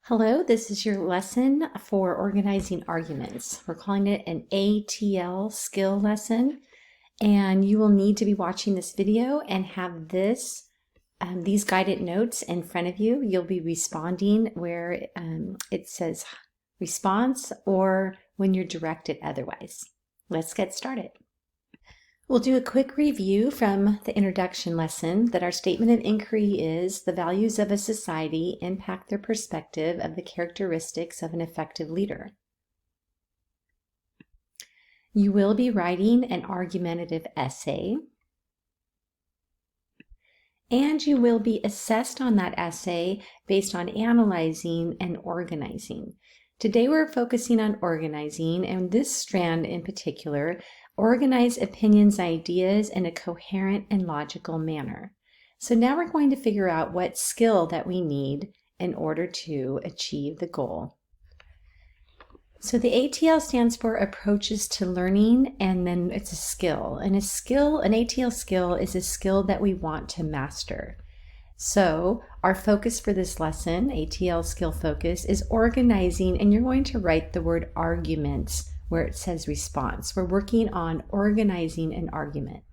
Hello, this is your lesson for organizing arguments. We're calling it an ATL skill lesson, and you will need to be watching this video and have these guided notes in front of you. You'll be responding where it says response or when you're directed otherwise. Let's get started. We'll do a quick review from the introduction lesson that our statement of inquiry is the values of a society impact their perspective of the characteristics of an effective leader. You will be writing an argumentative essay, and you will be assessed on that essay based on analyzing and organizing. Today we're focusing on organizing, and this strand in particular, organize opinions and ideas in a coherent and logical manner. So now we're going to figure out what skill that we need in order to achieve the goal. So the ATL stands for approaches to learning, and then it's a skill. And an ATL skill is a skill that we want to master. So our focus for this lesson, ATL skill focus, is organizing, and you're going to write the word arguments where it says response. We're working on organizing an argument.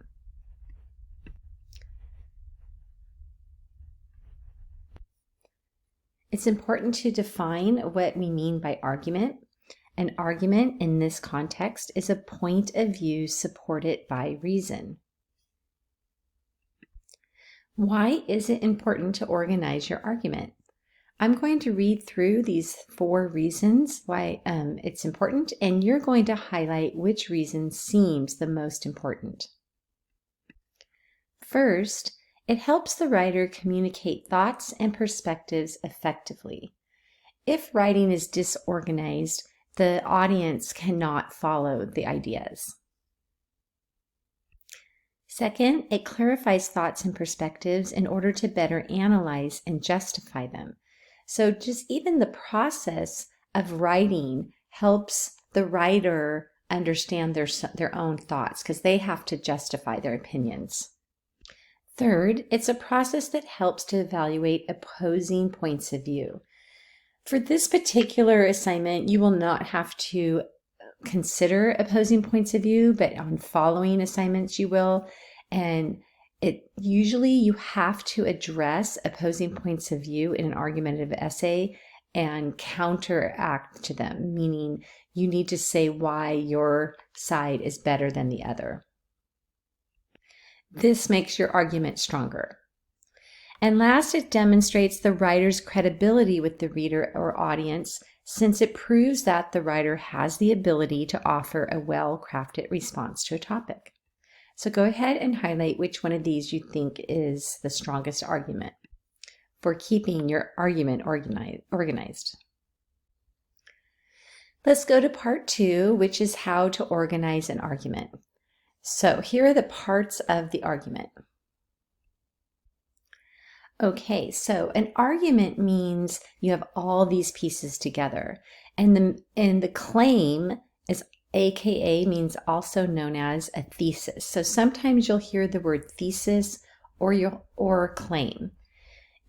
It's important to define what we mean by argument. An argument in this context is a point of view supported by reason. Why is it important to organize your argument? I'm going to read through these 4 reasons why it's important, and you're going to highlight which reason seems the most important. First, it helps the writer communicate thoughts and perspectives effectively. If writing is disorganized, the audience cannot follow the ideas. Second, it clarifies thoughts and perspectives in order to better analyze and justify them. So just even the process of writing helps the writer understand their own thoughts because they have to justify their opinions. Third, it's a process that helps to evaluate opposing points of view. For this particular assignment, you will not have to consider opposing points of view, but on following assignments you will. And usually you have to address opposing points of view in an argumentative essay and counteract to them, meaning you need to say why your side is better than the other. This makes your argument stronger. And last, it demonstrates the writer's credibility with the reader or audience, since it proves that the writer has the ability to offer a well-crafted response to a topic. So go ahead and highlight which one of these you think is the strongest argument for keeping your argument organized. Let's go to part 2, which is how to organize an argument. So here are the parts of the argument. Okay, so an argument means you have all these pieces together, and the claim is AKA means also known as a thesis. So sometimes you'll hear the word thesis or claim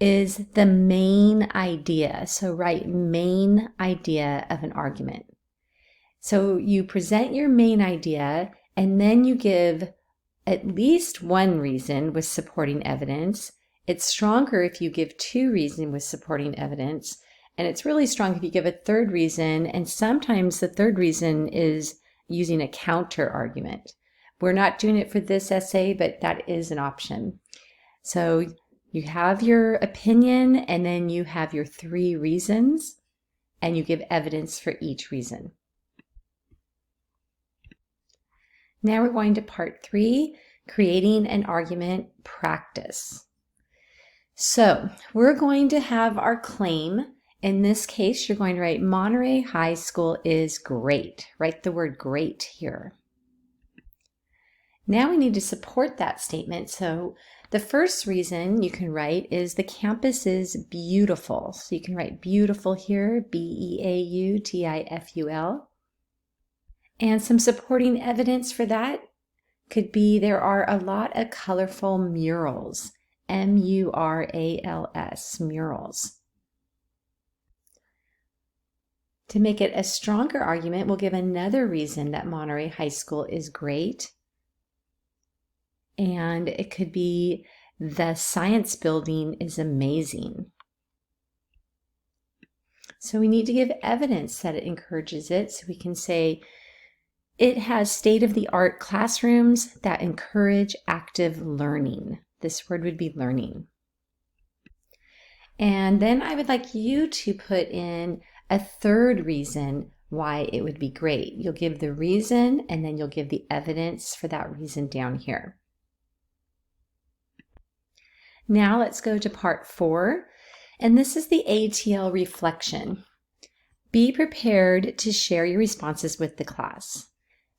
is the main idea. So write main idea of an argument. So you present your main idea and then you give at least one reason with supporting evidence. It's stronger if you give 2 reasons with supporting evidence, and it's really strong if you give a 3rd reason, and sometimes the 3rd reason is using a counter argument. We're not doing it for this essay, but that is an option. So you have your opinion, and then you have your 3 reasons, and you give evidence for each reason. Now we're going to part 3, creating an argument practice. So we're going to have our claim. In this case, you're going to write Monterey High School is great. Write the word great here. Now we need to support that statement. So the first reason you can write is the campus is beautiful. So you can write beautiful here, B-E-A-U-T-I-F-U-L. And some supporting evidence for that could be there are a lot of colorful murals. M-U-R-A-L-S, murals. To make it a stronger argument, we'll give another reason that Monterey High School is great. And it could be the science building is amazing. So we need to give evidence that it encourages it. So we can say it has state-of-the-art classrooms that encourage active learning. This word would be learning. And then I would like you to put in a third reason why it would be great. You'll give the reason and then you'll give the evidence for that reason down here. Now let's go to part 4, and this is the ATL reflection. Be prepared to share your responses with the class.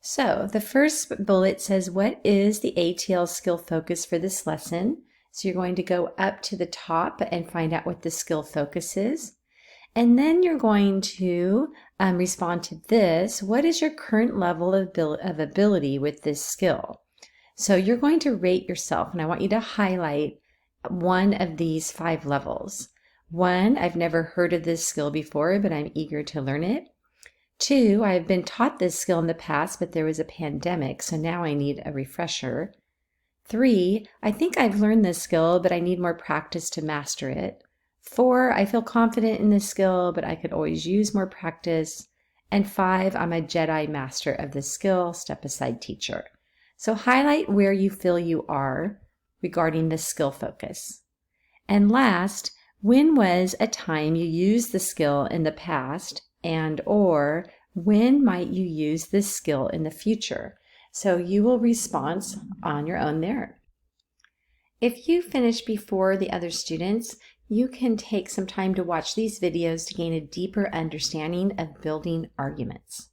So the first bullet says, what is the ATL skill focus for this lesson? So you're going to go up to the top and find out what the skill focus is. And then you're going to respond to this. What is your current level of ability with this skill? So you're going to rate yourself, and I want you to highlight one of these 5 levels. 1, I've never heard of this skill before, but I'm eager to learn it. 2, I've been taught this skill in the past, but there was a pandemic, so now I need a refresher. 3, I think I've learned this skill, but I need more practice to master it. 4, I feel confident in this skill, but I could always use more practice. And 5, I'm a Jedi master of this skill, step aside teacher. So highlight where you feel you are regarding this skill focus. And last, when was a time you used the skill in the past, and or when might you use this skill in the future? So you will respond on your own there. If you finish before the other students, you can take some time to watch these videos to gain a deeper understanding of building arguments.